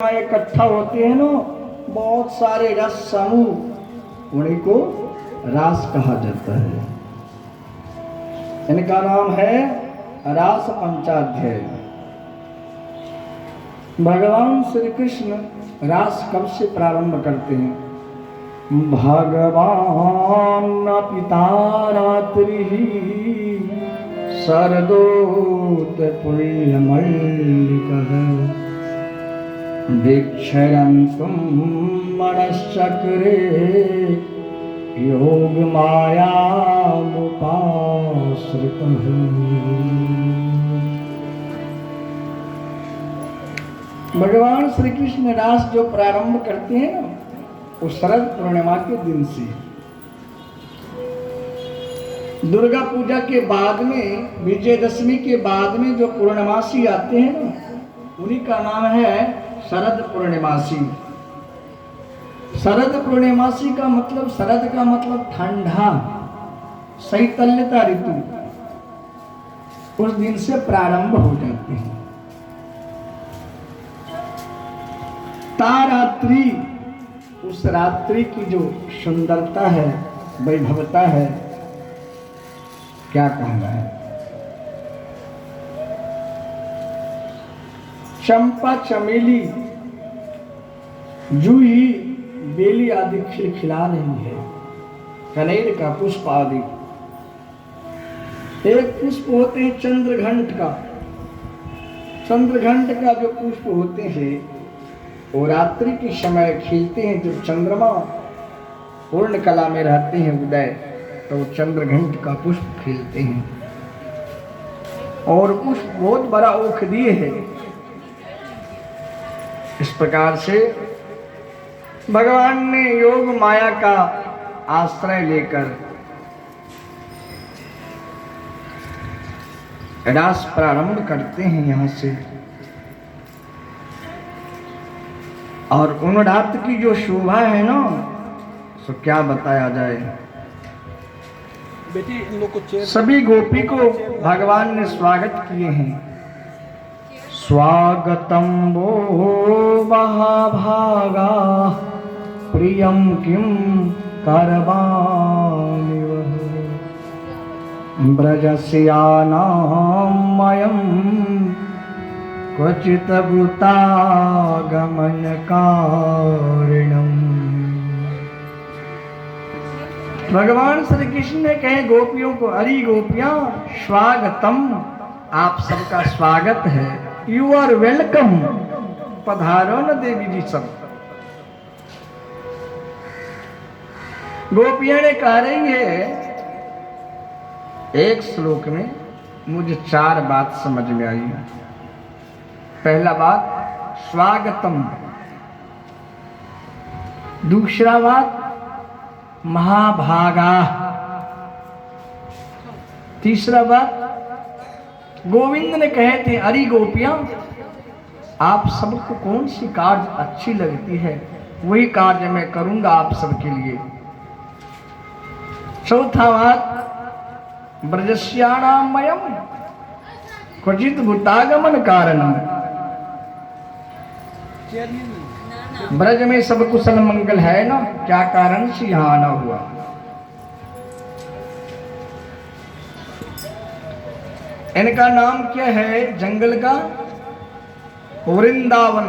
इकट्ठा होते हैं ना बहुत सारे रस समूह, उन्हीं को रास कहा जाता है। इनका नाम है रास पंचाध्याय। भगवान श्री कृष्ण रास कब से प्रारंभ करते हैं? भगवान पिता रात्रि शरदोत पुण्यमल्लिकः दीक्षयन्तं मनश्चक्रे योग मायामुपाश्रितः। भगवान श्री कृष्ण रास जो प्रारंभ करते हैं ना, वो शरद पूर्णिमा के दिन से। दुर्गा पूजा के बाद में, विजयदशमी के बाद में जो पूर्णमासी आते हैं ना, उन्हीं का नाम है शरद पूर्णिमासी। शरद पूर्णिमासी का मतलब, शरद का मतलब ठंडा, शैतल्यता ऋतु, उस दिन से प्रारंभ हो जाते हैं। तारात्रि, उस रात्रि की जो सुंदरता है, वैभवता है, क्या कहना है। चंपा, चमेली, जूही, बेली आदि खिलखिला रही है। कनेर का पुष्प आदि। एक पुष्प होते हैं चंद्रघंट का। चंद्रघंट का जो पुष्प होते हैं वो रात्रि के समय खिलते हैं। जब चंद्रमा पूर्ण कला में रहते हैं उदय, तो चंद्रघंट का पुष्प खिलते हैं। और पुष्प बहुत बड़ा औषधीय है। इस प्रकार से भगवान ने योग माया का आश्रय लेकर रास प्रारंभ करते हैं यहाँ से। और उन रात की जो शोभा है ना, सो क्या बताया जाए। बेटी इन लोग को सभी गोपी को भगवान ने स्वागत किए हैं। स्वागतम वो महाभागा प्रियम किम करवाणि वः ब्रजस्यानामयं क्वचित् भूतागमन कारणम। भगवान श्री कृष्ण ने कहे गोपियों को, अरे गोपियां स्वागतम, आप सबका स्वागत है। यू आर वेलकम, पधारो न देवी जी सब। गोपियां ने कह रही है, एक श्लोक में मुझे 4 बात समझ में आई। पहला बात स्वागतम, दूसरा बात महाभागा, तीसरा बात गोविंद ने कहे थे, अरे गोपियां आप सबको कौन सी कार्य अच्छी लगती है, वही कार्य मैं करूंगा आप सबके लिए। चौथा बात ब्रजस्यानामयं क्वचित् भूतागमन कारणम, ब्रज में सब कुशल मंगल है ना, क्या कारण से यहाँ आना हुआ। इनका नाम क्या है जंगल का? वृंदावन।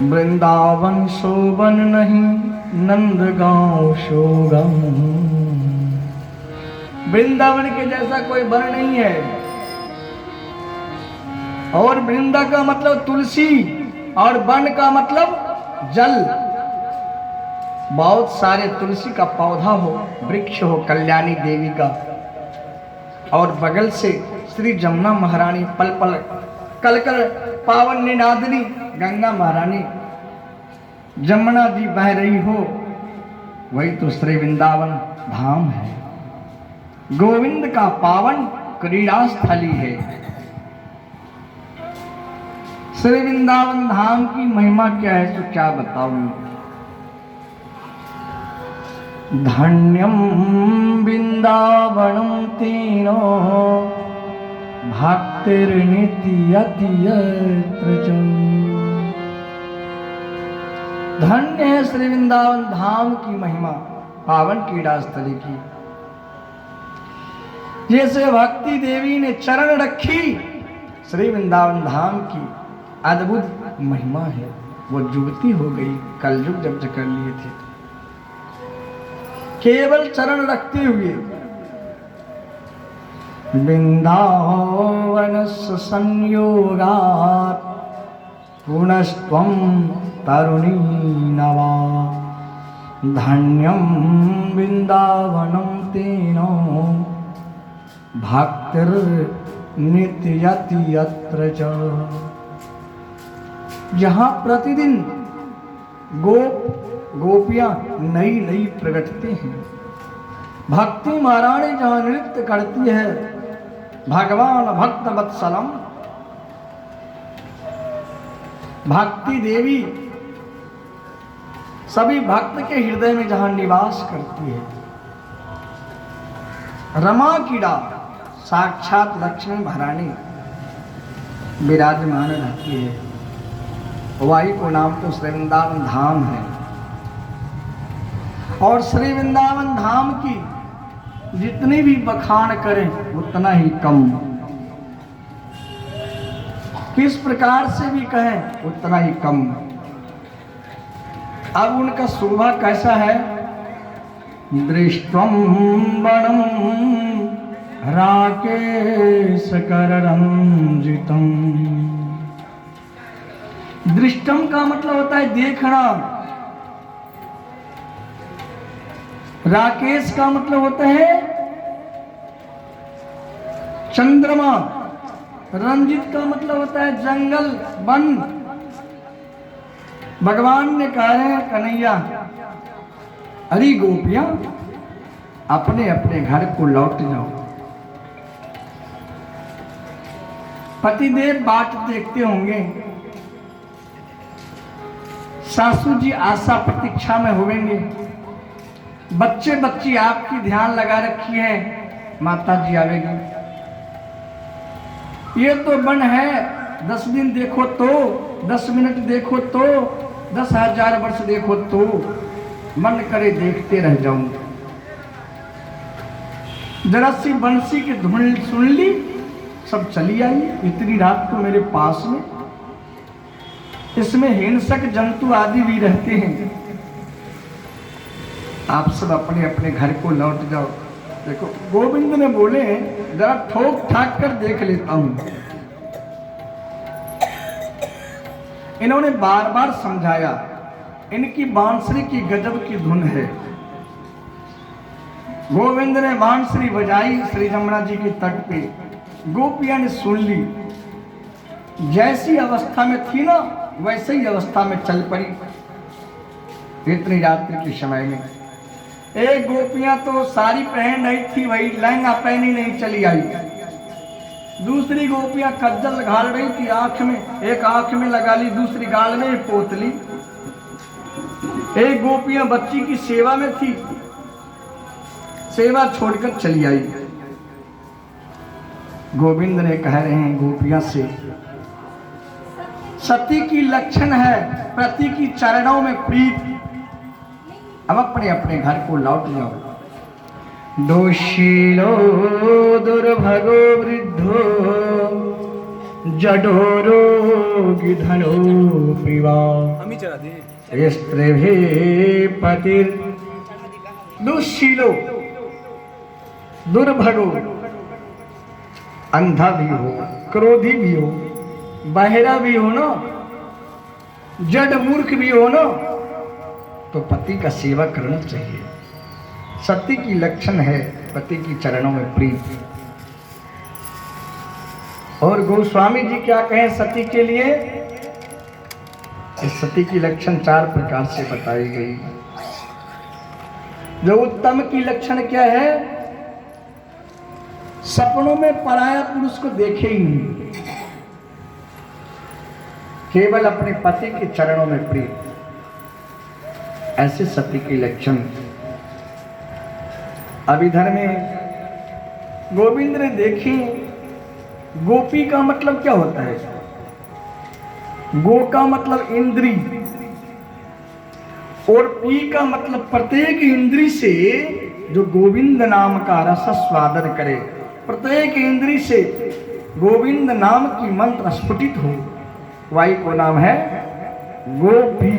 वृंदावन शोभन नहीं, नंदगांव शोगम। वृंदावन के जैसा कोई वन नहीं है। और वृंदा का मतलब तुलसी, और वन का मतलब जल। बहुत सारे तुलसी का पौधा हो, वृक्ष हो, कल्याणी देवी का, और बगल से श्री जमुना महारानी पल पल कल कल पावन निनादनी गंगा महारानी जमुना जी बह रही हो, वही तो श्री वृंदावन धाम है। गोविंद का पावन क्रीड़ा स्थली है। श्री वृंदावन धाम की महिमा क्या है, तो क्या बताऊं। धन्यम वृंदावनम तीनो भक्तिर्नीति यत्र च। धन्य है श्री वृंदावन धाम की महिमा, पावन क्रीड़ा स्थली की। जैसे भक्ति देवी ने चरण रखी, श्री वृंदावन धाम की अद्भुत महिमा है। वो जुगती हो गई कलयुग जब कर लिए थे, केवल चरण रखते हुए। वृंदावन संयोगात् पुनस्त्वं तरुणी नवा, धन्यं वृंदावनं तेन भक्तिर्नित्यति यत्र च। जहां प्रतिदिन गोपियां नई नई प्रगटती हैं, भक्ति महारानी जहां नृत्य करती है, भगवान भक्त वत्सलम भक्ति देवी सभी भक्त के हृदय में जहां निवास करती है, रमा कीड़ा साक्षात लक्ष्मी महारानी विराजमान रहती है। वही को नाम तो श्री वृंदावन धाम है। और श्री वृंदावन धाम की जितनी भी बखान करें उतना ही कम, किस प्रकार से भी कहें उतना ही कम। अब उनका शोभा कैसा है? दृष्टं वनं राकेशकररंजितम्। दृष्टम का मतलब होता है देखना, राकेश का मतलब होता है चंद्रमा, रंजित का मतलब होता है जंगल वन। भगवान ने कहा है कन्हैया, अरे गोपियां अपने अपने घर को लौट जाओ। पतिदेव बाट देखते होंगे, सासू जी आशा प्रतीक्षा में होंगे, बच्चे बच्ची आपकी ध्यान लगा रखी है, माता जी आवेगी। ये तो मन है 10 दिन देखो तो, 10 मिनट देखो तो, 10,000 वर्ष देखो तो, मन करे देखते रह जाऊं। जरा सी बंसी की धुन सुन ली, सब चली आई। इतनी रात को मेरे पास में, इसमें हिंसक जंतु आदि भी रहते हैं। आप सब अपने अपने घर को लौट जाओ। देखो गोविंद ने बोले जरा ठोक ठाक कर देख लेता हूं। इन्होंने बार बार समझाया, इनकी बांसुरी की गजब की धुन है। गोविंद ने बांसुरी बजाई श्री जमुना जी के तट पे, गोपियां ने सुन ली। जैसी अवस्था में थी ना, वैसे ही अवस्था में चल पड़ी। इतनी रात्रि के समय में एक गोपियां तो साड़ी पहन रही थी, वही लहंगा पहनी नहीं चली आई। दूसरी गोपियां कज्जल घाल रही थी आंख में, एक आंख में लगा ली, दूसरी गाल में पोत ली। एक गोपियां बच्ची की सेवा में थी, सेवा छोड़कर चली आई। गोविंद ने कह रहे हैं गोपियां से, सती की लक्षण है पति की चरणों में प्रीत। अब अपने अपने घर को लौट जाओ। दोषीलो दुर्भगो वृद्धो जडो रोगी धनो पिवा स्त्रीभि पतिर। दुशीलो दुर्भगो, अंधा भी हो, क्रोधी भी हो, बहरा भी हो ना, जड मूर्ख भी हो ना, तो पति का सेवा करना चाहिए। सती की लक्षण है पति की चरणों में प्रीति। और गोस्वामी जी क्या कहें सती के लिए? इस सती की लक्षण 4 प्रकार से बताई गई। जो उत्तम की लक्षण क्या है? सपनों में पराया पुरुष को देखे ही नहीं, केवल अपने पति के चरणों में प्रिय। ऐसे सती की लक्षण। अब इधर में गोविंद ने देखी गोपी का मतलब क्या होता है? गो का मतलब इंद्री और पी का मतलब प्रत्येक इंद्री से जो गोविंद नाम का रस स्वादन करे, प्रत्येक इंद्री से गोविंद नाम की मंत्र स्फुटित हो, वाई को नाम है गोपी।